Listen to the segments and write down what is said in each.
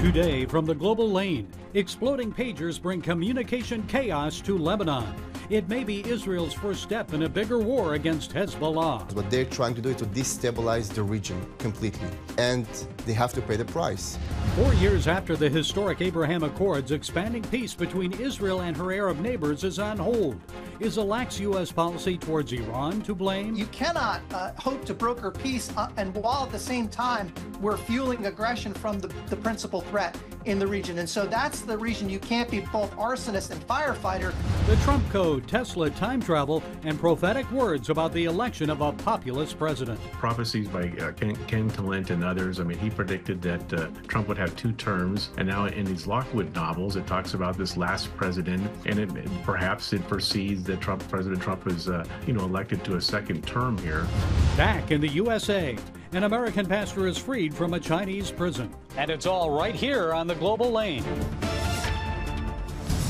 Today from the global lane, exploding pagers bring communication chaos to Lebanon. It may be Israel's first step in a bigger war against Hezbollah. What they're trying to do is to destabilize the region completely, and they have to pay the price. 4 years after the historic Abraham Accords, expanding peace between Israel and her Arab neighbors is on hold. Is a lax U.S. policy towards Iran to blame? You cannot hope to broker peace, and while at the same time we're fueling aggression from the principal threat in the region. And so that's the reason you can't be both arsonist and firefighter. The Trump Code, Tesla, time travel, and prophetic words about the election of a populist president. Prophecies by Ken Lynn and others. I mean, he predicted that Trump would have 2 terms, and now in these Lockwood novels, it talks about this last president, and perhaps it foresees that President Trump is, elected to a 2nd term here. Back in the USA, an American pastor is freed from a Chinese prison. And it's all right here on the global lane.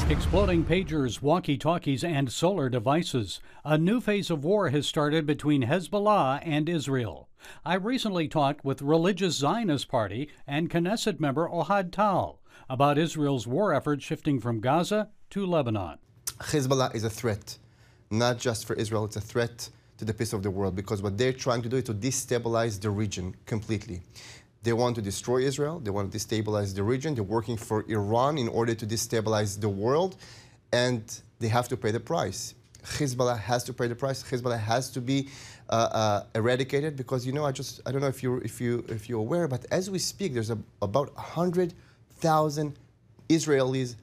Exploding pagers, walkie-talkies, and solar devices. A new phase of war has started between Hezbollah and Israel. I recently talked with religious Zionist Party and Knesset member Ohad Tal about Israel's war effort shifting from Gaza to Lebanon. Hezbollah is a threat, not just for Israel, it's a threat to the peace of the world, because what they're trying to do is to destabilize the region completely. They want to destroy Israel, they want to destabilize the region, they're working for Iran in order to destabilize the world, and they have to pay the price. Hezbollah has to pay the price. Hezbollah has to be eradicated, because I don't know if you're aware, but as we speak, there's about 100,000 Israelis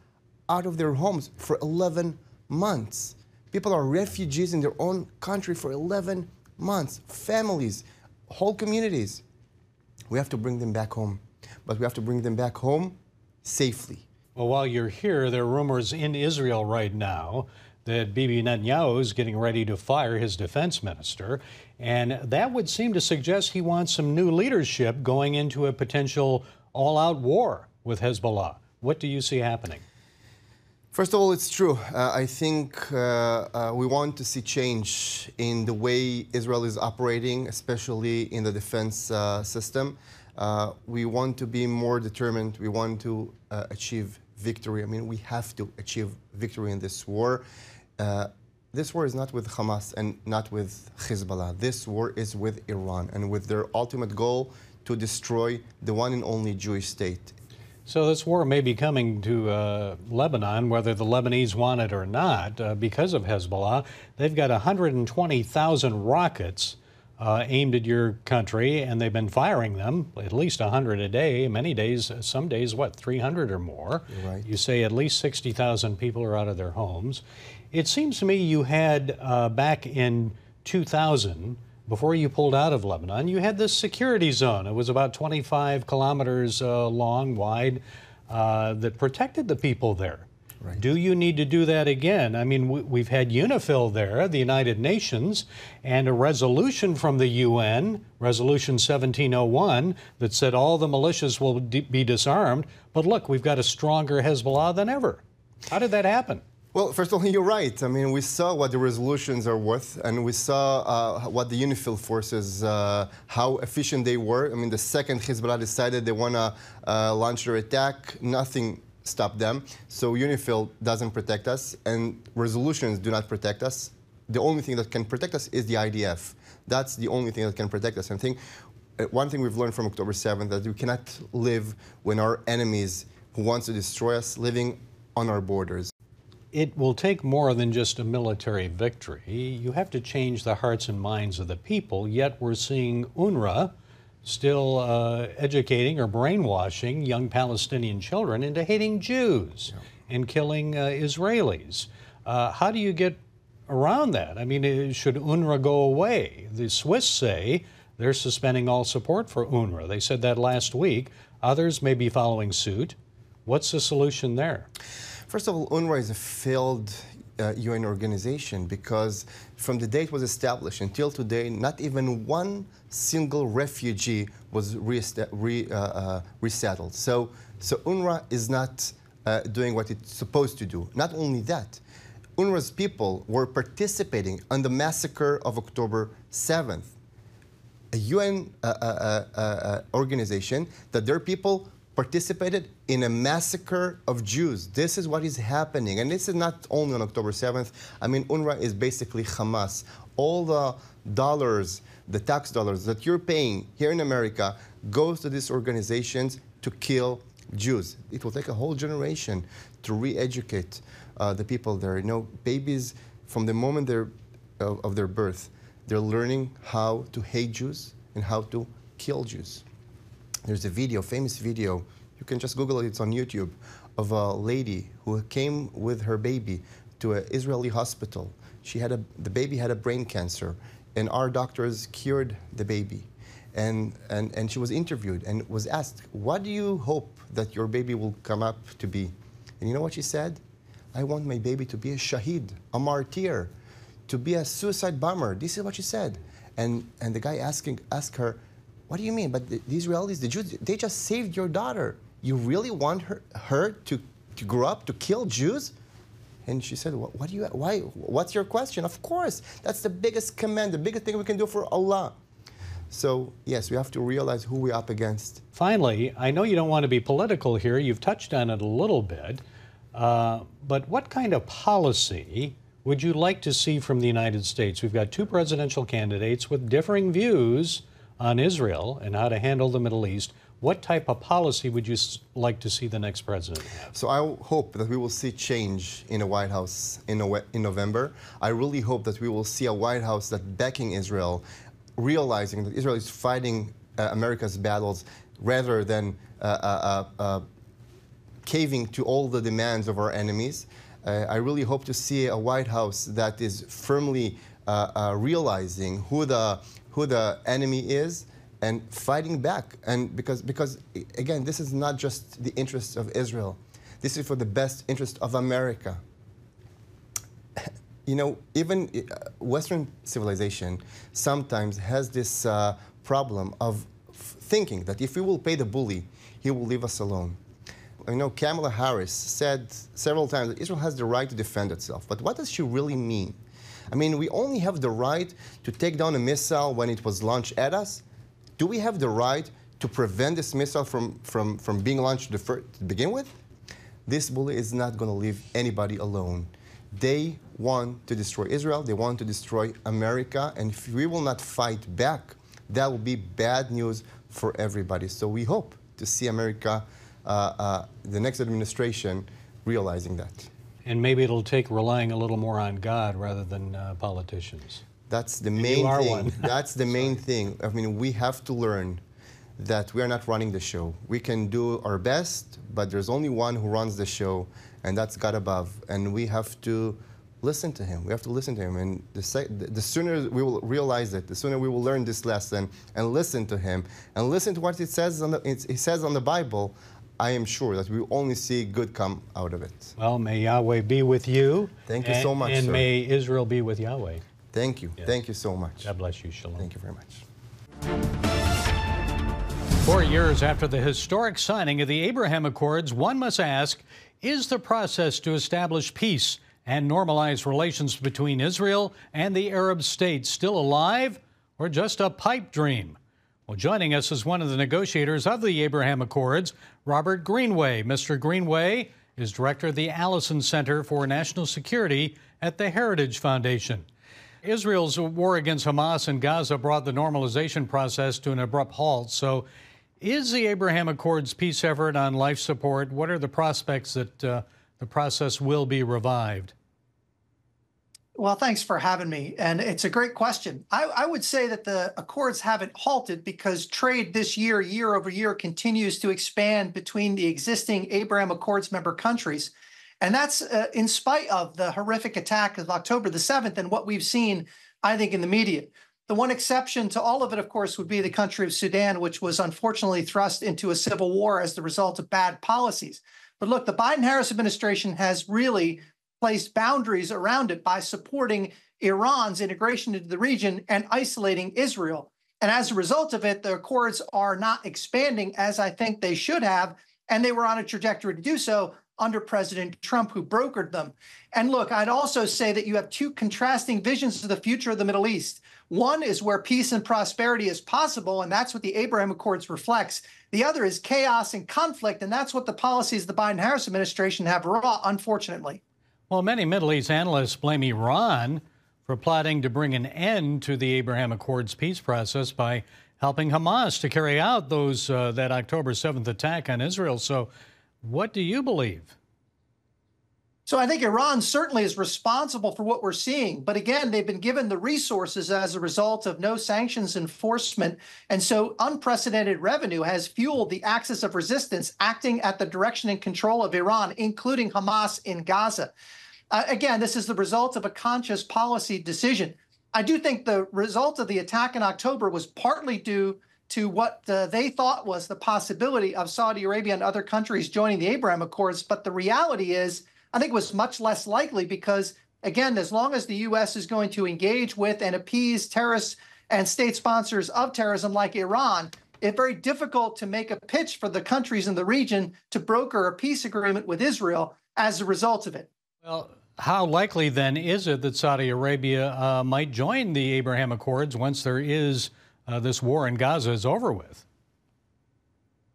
out of their homes for 11 months. People are refugees in their own country for 11 months. Families, whole communities. We have to bring them back home, but we have to bring them back home safely. Well, while you're here, there are rumors in Israel right now that Bibi Netanyahu is getting ready to fire his defense minister, and that would seem to suggest he wants some new leadership going into a potential all-out war with Hezbollah. What do you see happening? First of all, it's true. I think we want to see change in the way Israel is operating, especially in the defense system. We want to be more determined. We want to achieve victory. I mean, we have to achieve victory in this war. This war is not with Hamas and not with Hezbollah. This war is with Iran, and with their ultimate goal to destroy the one and only Jewish state. So this war may be coming to Lebanon, whether the Lebanese want it or not, because of Hezbollah. They've got 120,000 rockets aimed at your country, and they've been firing them, at least 100 a day, many days, some days, 300 or more. You're right. You say at least 60,000 people are out of their homes. It seems to me you had, back in 2000, before you pulled out of Lebanon, you had this security zone. It was about 25 kilometers long, wide, that protected the people there. Right. Do you need to do that again? I mean, we've had UNIFIL there, the United Nations, and a resolution from the UN, Resolution 1701, that said all the militias will be disarmed. But look, we've got a stronger Hezbollah than ever. How did that happen? Well, first of all, you're right. I mean, we saw what the resolutions are worth, and we saw what the UNIFIL forces, how efficient they were. I mean, the second Hezbollah decided they want to launch their attack, nothing stopped them. So UNIFIL doesn't protect us, and resolutions do not protect us. The only thing that can protect us is the IDF. That's the only thing that can protect us. And I think one thing we've learned from October 7th, that we cannot live when our enemies who wants to destroy us living on our borders. It will take more than just a military victory. You have to change the hearts and minds of the people, yet we're seeing UNRWA still educating or brainwashing young Palestinian children into hating Jews and killing Israelis. How do you get around that? I mean, should UNRWA go away? The Swiss say they're suspending all support for UNRWA. They said that last week. Others may be following suit. What's the solution there? First of all, UNRWA is a failed UN organization, because from the day it was established until today, not even one single refugee was resettled. So UNRWA is not doing what it's supposed to do. Not only that, UNRWA's people were participating in the massacre of October 7th. A UN organization that their people participated in a massacre of Jews. This is what is happening. And this is not only on October 7th. I mean, UNRWA is basically Hamas. All the dollars, the tax dollars that you're paying here in America goes to these organizations to kill Jews. It will take a whole generation to re-educate the people there. You know, babies, from the moment of their birth, they're learning how to hate Jews and how to kill Jews. There's a video, famous video, you can just Google it, it's on YouTube, of a lady who came with her baby to an Israeli hospital. The baby had a brain cancer, and our doctors cured the baby. And she was interviewed and was asked, what do you hope that your baby will come up to be? And you know what she said? I want my baby to be a shaheed, a martyr, to be a suicide bomber. This is what she said. And the guy asked her, what do you mean? But the Israelis, the Jews, they just saved your daughter. You really want her to grow up to kill Jews? And she said, why? What's your question? Of course, that's the biggest command, the biggest thing we can do for Allah. So, yes, we have to realize who we're up against. Finally, I know you don't want to be political here. You've touched on it a little bit. But what kind of policy would you like to see from the United States? We've got two presidential candidates with differing views on Israel and how to handle the Middle East. What type of policy would you like to see the next president have? So I hope that we will see change in the White House in November. I really hope that we will see a White House that's backing Israel, realizing that Israel is fighting America's battles rather than caving to all the demands of our enemies. I really hope to see a White House that is firmly realizing who the enemy is and fighting back. And because again, this is not just the interests of Israel. This is for the best interest of America. You know, even Western civilization sometimes has this problem of thinking that if we will pay the bully, he will leave us alone. I know Kamala Harris said several times that Israel has the right to defend itself. But what does she really mean? I mean, we only have the right to take down a missile when it was launched at us. Do we have the right to prevent this missile from being launched to begin with? This bully is not going to leave anybody alone. They want to destroy Israel. They want to destroy America. And if we will not fight back, that will be bad news for everybody. So we hope to see America, the next administration, realizing that. And maybe it'll take relying a little more on God rather than politicians. That's the main thing. That's the main thing. I mean, we have to learn that we are not running the show. We can do our best, but there's only one who runs the show, and that's God above. And we have to listen to Him. We have to listen to Him. And the sooner we will realize it, the sooner we will learn this lesson and listen to Him and listen to what it says on the Bible, I am sure that we will only see good come out of it. Well, may Yahweh be with you. Thank you so much, and sir. May Israel be with Yahweh. Thank you. Yes. Thank you so much. God bless you. Shalom. Thank you very much. 4 years after the historic signing of the Abraham Accords, one must ask, is the process to establish peace and normalize relations between Israel and the Arab states still alive or just a pipe dream? Well, joining us is one of the negotiators of the Abraham Accords, Robert Greenway. Mr. Greenway is director of the Allison Center for National Security at the Heritage Foundation. Israel's war against Hamas in Gaza brought the normalization process to an abrupt halt. So is the Abraham Accords peace effort on life support? What are the prospects that the process will be revived? Well, thanks for having me. And it's a great question. I would say that the Accords haven't halted because trade this year, year over year, continues to expand between the existing Abraham Accords member countries. And that's in spite of the horrific attack of October the 7th and what we've seen, I think, in the media. The one exception to all of it, of course, would be the country of Sudan, which was unfortunately thrust into a civil war as the result of bad policies. But look, the Biden-Harris administration has really placed boundaries around it by supporting Iran's integration into the region and isolating Israel. And as a result of it, the Accords are not expanding as I think they should have, and they were on a trajectory to do so under President Trump, who brokered them. And look, I'd also say that you have two contrasting visions of the future of the Middle East. One is where peace and prosperity is possible, and that's what the Abraham Accords reflects. The other is chaos and conflict, and that's what the policies of the Biden-Harris administration have wrought, unfortunately. Well, many Middle East analysts blame Iran for plotting to bring an end to the Abraham Accords peace process by helping Hamas to carry out that October 7th attack on Israel. So what do you believe? So I think Iran certainly is responsible for what we're seeing. But again, they've been given the resources as a result of no sanctions enforcement. And so unprecedented revenue has fueled the axis of resistance acting at the direction and control of Iran, including Hamas in Gaza. Again, this is the result of a conscious policy decision. I do think the result of the attack in October was partly due to what they thought was the possibility of Saudi Arabia and other countries joining the Abraham Accords. But the reality is, I think it was much less likely because, again, as long as the U.S. is going to engage with and appease terrorists and state sponsors of terrorism like Iran, it's very difficult to make a pitch for the countries in the region to broker a peace agreement with Israel as a result of it. Well, how likely then is it that Saudi Arabia might join the Abraham Accords once there is this war in Gaza is over with?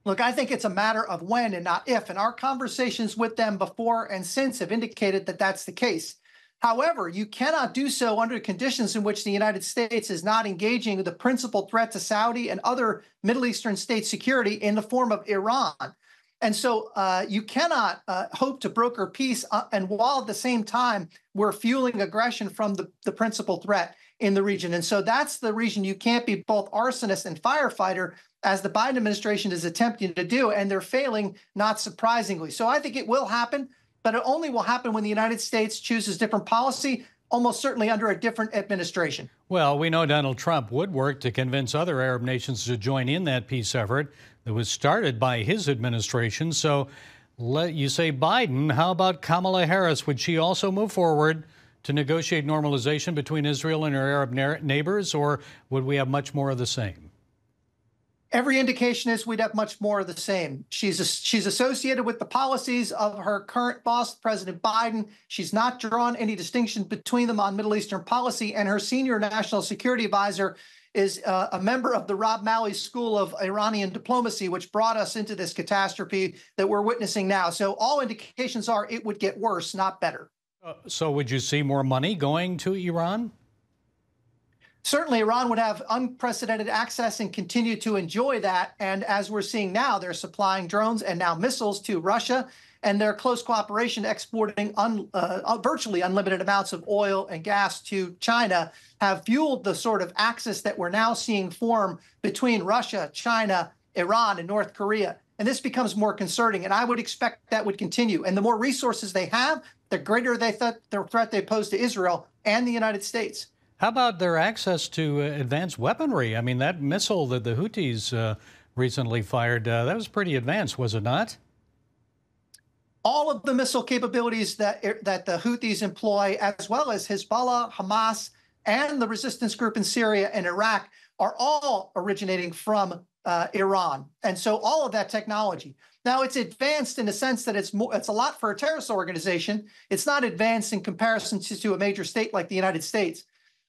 Look, I think it's a matter of when and not if, and our conversations with them before and since have indicated that that's the case. However, you cannot do so under conditions in which the United States is not engaging the principal threat to Saudi and other Middle Eastern state security in the form of Iran. And so you cannot hope to broker peace, and while at the same time we're fueling aggression from the principal threat in the region. And so that's the reason you can't be both arsonist and firefighter, as the Biden administration is attempting to do, and they're failing, not surprisingly. So I think it will happen, but it only will happen when the United States chooses different policy, almost certainly under a different administration. Well, we know Donald Trump would work to convince other Arab nations to join in that peace effort that was started by his administration. So you say Biden. How about Kamala Harris? Would she also move forward to negotiate normalization between Israel and her Arab neighbors, or would we have much more of the same? Every indication is we'd have much more of the same. She's associated with the policies of her current boss, President Biden. She's not drawn any distinction between them on Middle Eastern policy, and her senior national security advisor is a member of the Rob Malley School of Iranian Diplomacy, which brought us into this catastrophe that we're witnessing now. So all indications are it would get worse, not better. So would you see more money going to Iran? Certainly, Iran would have unprecedented access and continue to enjoy that. And as we're seeing now, they're supplying drones and now missiles to Russia, and their close cooperation exporting virtually unlimited amounts of oil and gas to China have fueled the sort of axis that we're now seeing form between Russia, China, Iran, and North Korea. And this becomes more concerning, and I would expect that would continue. And the more resources they have, the greater the threat they pose to Israel and the United States. How about their access to advanced weaponry? I mean, that missile that the Houthis recently fired, that was pretty advanced, was it not? All of the missile capabilities that the Houthis employ, as well as Hezbollah, Hamas, and the resistance group in Syria and Iraq, are all originating from Iran. And so all of that technology. Now, it's advanced in the sense that it's a lot for a terrorist organization. It's not advanced in comparison to a major state like the United States.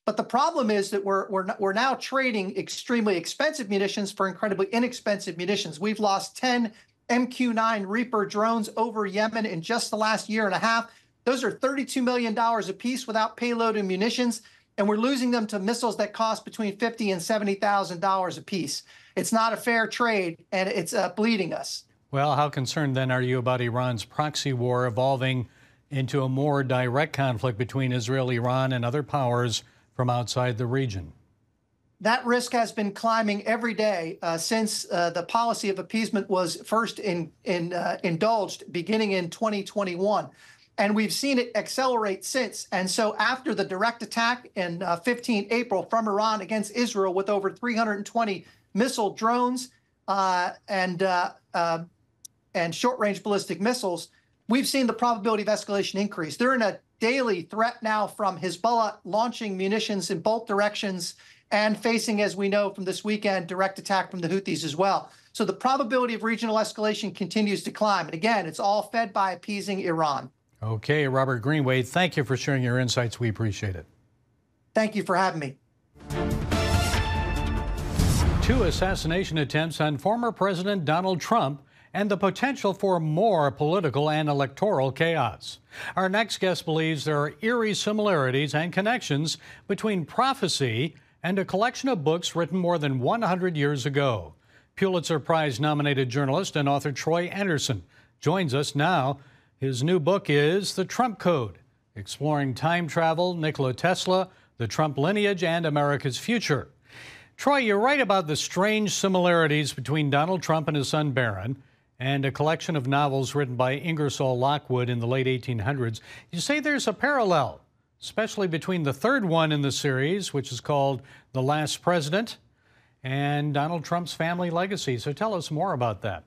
But the problem is that we're now trading extremely expensive munitions for incredibly inexpensive munitions. We've lost 10 MQ-9 Reaper drones over Yemen in just the last year and a half. Those are $32 million apiece without payload and munitions, and we're losing them to missiles that cost between $50,000 and $70,000 apiece. It's not a fair trade, and it's bleeding us. Well, how concerned then are you about Iran's proxy war evolving into a more direct conflict between Israel, Iran, and other powers from outside the region? That risk has been climbing every day since the policy of appeasement was first indulged beginning in 2021. And we've seen it accelerate since. And so after the direct attack in 15 April from Iran against Israel with over 320 missile drones and short-range ballistic missiles, we've seen the probability of escalation increase. They're in a daily threat now from Hezbollah launching munitions in both directions and facing, as we know from this weekend, direct attack from the Houthis as well. So the probability of regional escalation continues to climb. And again, it's all fed by appeasing Iran. Okay, Robert Greenway, thank you for sharing your insights. We appreciate it. Thank you for having me. 2 assassination attempts on former President Donald Trump and the potential for more political and electoral chaos. Our next guest believes there are eerie similarities and connections between prophecy and a collection of books written more than 100 years ago. Pulitzer Prize-nominated journalist and author Troy Anderson joins us now. His new book is The Trump Code, exploring time travel, Nikola Tesla, the Trump lineage, and America's future. Troy, you're right about the strange similarities between Donald Trump and his son Barron and a collection of novels written by Ingersoll Lockwood in the late 1800s. You say there's a parallel, especially between the third one in the series, which is called The Last President, and Donald Trump's family legacy. So tell us more about that.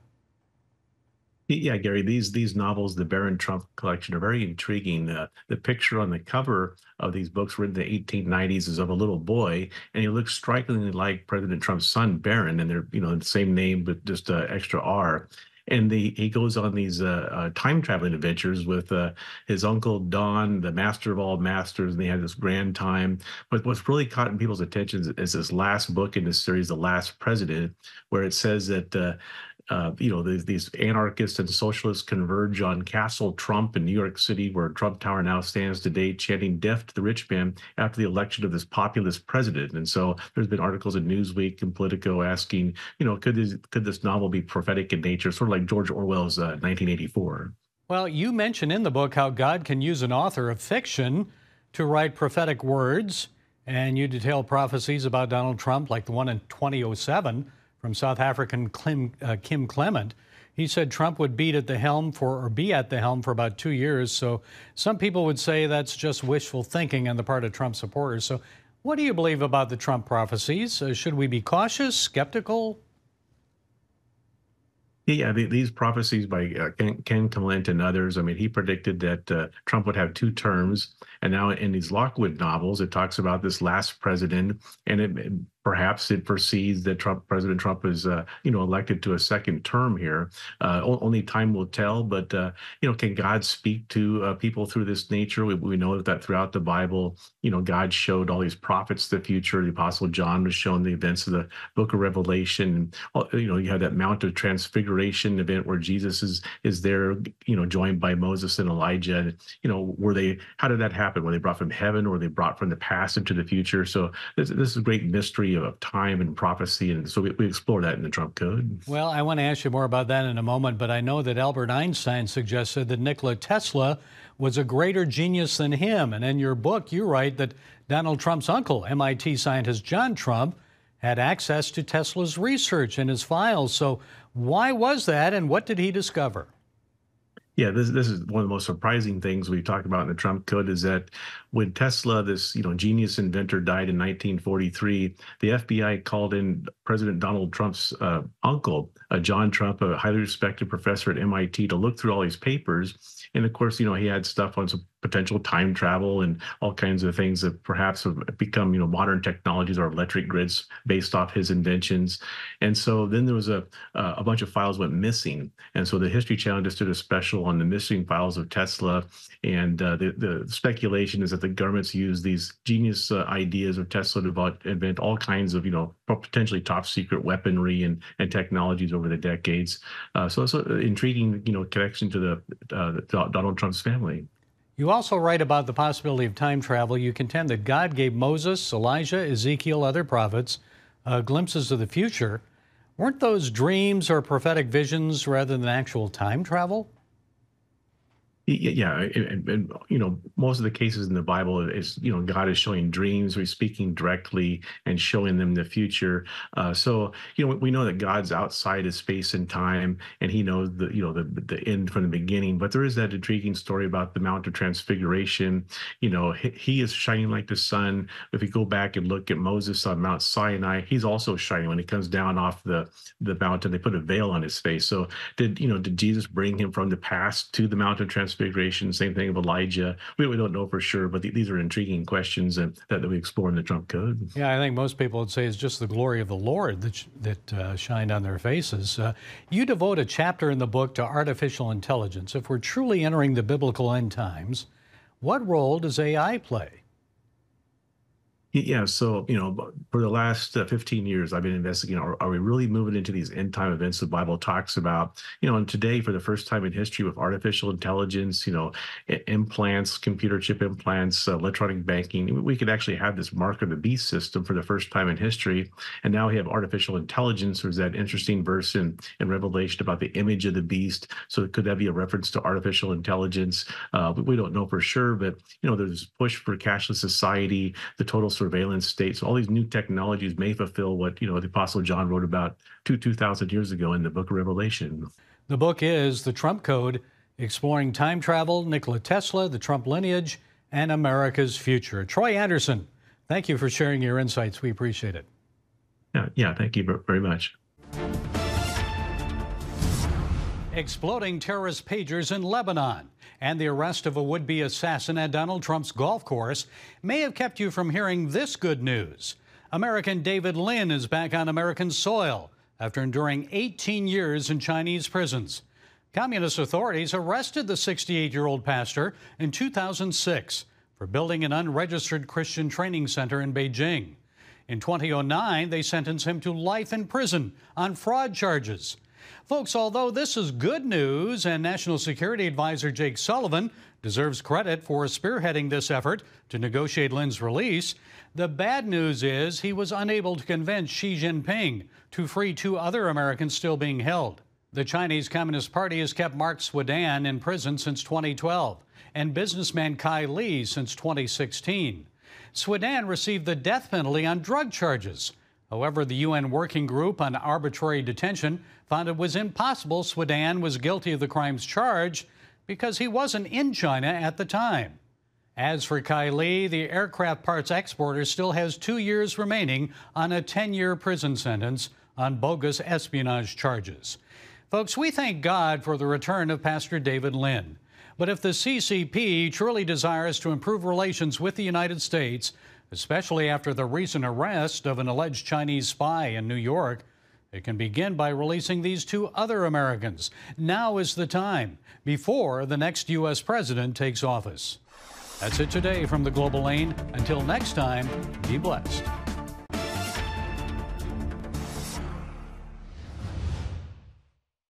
Yeah, Gary, these novels, the Barron Trump collection, are very intriguing. The picture on the cover of these books written in the 1890s is of a little boy, and he looks strikingly like President Trump's son, Barron, and they're, the same name, but just extra R. And he goes on these time traveling adventures with his uncle Don, the master of all masters, and they had this grand time. But what's really caught in people's attention is this last book in this series, The Last President, where it says that these anarchists and socialists converge on Castle Trump in New York City, where Trump Tower now stands today, chanting "Death to the rich man" after the election of this populist president. And so there's been articles in Newsweek and Politico asking, could this novel be prophetic in nature, sort of like George Orwell's 1984? Well, you mention in the book how God can use an author of fiction to write prophetic words, and you detail prophecies about Donald Trump, like the one in 2007. From South African Kim Clement. He said Trump would be at the helm for about 2 years. So some people would say that's just wishful thinking on the part of Trump supporters. So what do you believe about the Trump prophecies? Should we be cautious, skeptical? Yeah, these prophecies by Ken Clement and others, he predicted that Trump would have 2 terms. And now in these Lockwood novels, it talks about this last president, and perhaps it foresees that President Trump is, elected to a second term here. Only time will tell. But can God speak to people through this nature? We know that throughout the Bible, God showed all these prophets the future. The Apostle John was shown the events of the Book of Revelation. You have that Mount of Transfiguration event where Jesus is there, joined by Moses and Elijah. How did that happen? Were they brought from heaven, or were they brought from the past into the future? So this is a great mystery of time and prophecy, and so we explore that in the Trump Code. Well, I want to ask you more about that in a moment, but I know that Albert Einstein suggested that Nikola Tesla was a greater genius than him, and in your book you write that Donald Trump's uncle, MIT scientist John Trump, had access to Tesla's research in his files. So why was that, and what did he discover? Yeah, this is one of the most surprising things we talked about in the Trump Code, is that when Tesla, this genius inventor, died in 1943, the FBI called in President Donald Trump's uncle, John Trump, a highly respected professor at MIT, to look through all these papers. And of course, he had stuff on some potential time travel and all kinds of things that perhaps have become, modern technologies or electric grids based off his inventions. And so then there was a bunch of files went missing. And so the History Channel just did a special on the missing files of Tesla. And the speculation is that the government's used these genius ideas of Tesla to invent all kinds of, potentially top secret weaponry and technologies over the decades. So it's an intriguing, connection to the Donald Trump's family. You also write about the possibility of time travel. You contend that God gave Moses, Elijah, Ezekiel, other prophets, glimpses of the future. Weren't those dreams or prophetic visions rather than actual time travel? Yeah, and most of the cases in the Bible is, God is showing dreams, or he's speaking directly and showing them the future. So, we know that God's outside of space and time, and he knows the end from the beginning. But there is that intriguing story about the Mount of Transfiguration. He is shining like the sun. If you go back and look at Moses on Mount Sinai, he's also shining when he comes down off the mountain. They put a veil on his face. So did Jesus bring him from the past to the Mount of Transfiguration? Transfiguration, same thing of Elijah. We don't know for sure, but these are intriguing questions that we explore in the Trump Code. Yeah, I think most people would say it's just the glory of the Lord that shined on their faces. You devote a chapter in the book to artificial intelligence. If we're truly entering the biblical end times, what role does AI play? Yeah, so, for the last 15 years, I've been investigating, are we really moving into these end time events the Bible talks about? And today, for the first time in history with artificial intelligence, implants, computer chip implants, electronic banking, we could actually have this mark of the beast system for the first time in history. And now we have artificial intelligence. There's that interesting verse in Revelation about the image of the beast. So could that be a reference to artificial intelligence? We don't know for sure, but, there's this push for cashless society, the total surveillance state. So all these new technologies may fulfill what, the Apostle John wrote about 2,000 years ago in the book of Revelation. The book is The Trump Code, Exploring Time Travel, Nikola Tesla, the Trump Lineage, and America's Future. Troy Anderson, thank you for sharing your insights. We appreciate it. Yeah, thank you very much. Exploding terrorist pagers in Lebanon and the arrest of a would-be assassin at Donald Trump's golf course may have kept you from hearing this good news. American David Lynn is back on American soil after enduring 18 years in Chinese prisons. Communist authorities arrested the 68-year-old pastor in 2006 for building an unregistered Christian training center in Beijing. In 2009, they sentenced him to life in prison on fraud charges. Folks, although this is good news, and National Security Advisor Jake Sullivan deserves credit for spearheading this effort to negotiate Lynn's release, the bad news is he was unable to convince Xi Jinping to free 2 other Americans still being held. The Chinese Communist Party has kept Mark Swadan in prison since 2012 and businessman Kai Li since 2016. Swadan received the death penalty on drug charges. However, the UN Working Group on Arbitrary Detention found it was impossible Swadan was guilty of the crimes charged because he wasn't in China at the time. As for Kai Li, the aircraft parts exporter still has 2 years remaining on a 10-year prison sentence on bogus espionage charges. Folks, we thank God for the return of Pastor David Lynn. But if the CCP truly desires to improve relations with the United States, especially after the recent arrest of an alleged Chinese spy in New York, it can begin by releasing these 2 other Americans. Now is the time, before the next U.S. president takes office. That's it today from the Global Lane. Until next time, be blessed.